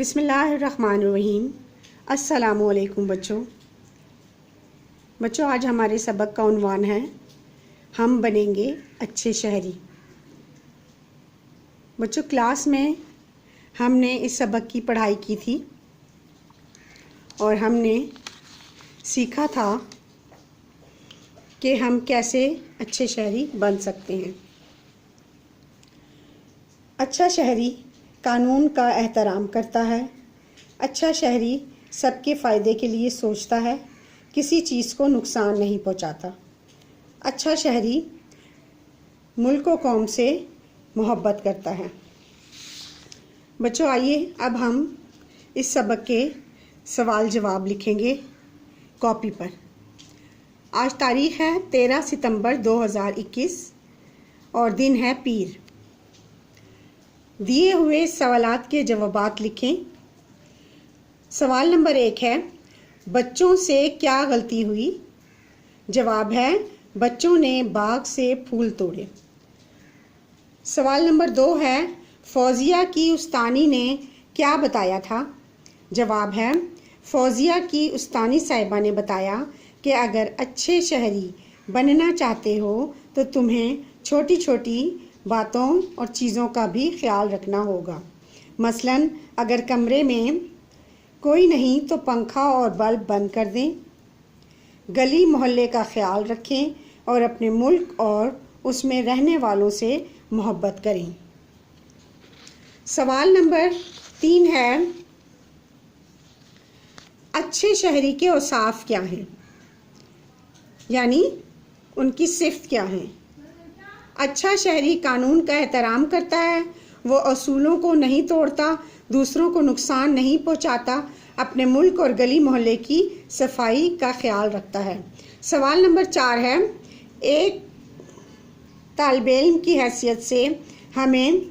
बिस्मिल्लाहिर्रहमानिर्रहीम। अस्सलामुअलैकुम बच्चों, आज हमारे सबक का उन्वान है हम बनेंगे अच्छे शहरी। बच्चों, क्लास में हमने इस सबक की पढ़ाई की थी और हमने सीखा था कि हम कैसे अच्छे शहरी बन सकते हैं। अच्छा शहरी कानून का एहतराम करता है। अच्छा शहरी सबके फ़ायदे के लिए सोचता है, किसी चीज़ को नुकसान नहीं पहुंचाता। अच्छा शहरी मुल्क व कौम से मोहब्बत करता है। बच्चों, आइए अब हम इस सबक के सवाल जवाब लिखेंगे कॉपी पर। आज तारीख़ है 13 सितंबर 2021 और दिन है पीर। दिए हुए सवालात के जवाबात लिखें। सवाल नंबर 1 है, बच्चों से क्या गलती हुई? जवाब है, बच्चों ने बाग से फूल तोड़े। सवाल नंबर 2 है, फौजिया की उस्तानी ने क्या बताया था? जवाब है, फौजिया की उस्तानी साहिबा ने बताया कि अगर अच्छे शहरी बनना चाहते हो तो तुम्हें छोटी छोटी बातों और चीज़ों का भी ख्याल रखना होगा। मसलन अगर कमरे में कोई नहीं तो पंखा और बल्ब बंद कर दें। गली मोहल्ले का ख्याल रखें और अपने मुल्क और उसमें रहने वालों से मोहब्बत करें। सवाल नंबर 3 है, अच्छे शहरी के औसाफ क्या हैं, यानी उनकी सिफ़त क्या है? अच्छा शहरी कानून का एहतराम करता है, वो असूलों को नहीं तोड़ता, दूसरों को नुकसान नहीं पहुंचाता, अपने मुल्क और गली मोहल्ले की सफाई का ख्याल रखता है। सवाल नंबर 4 है, एक तालिब इल्म की हैसियत से हमें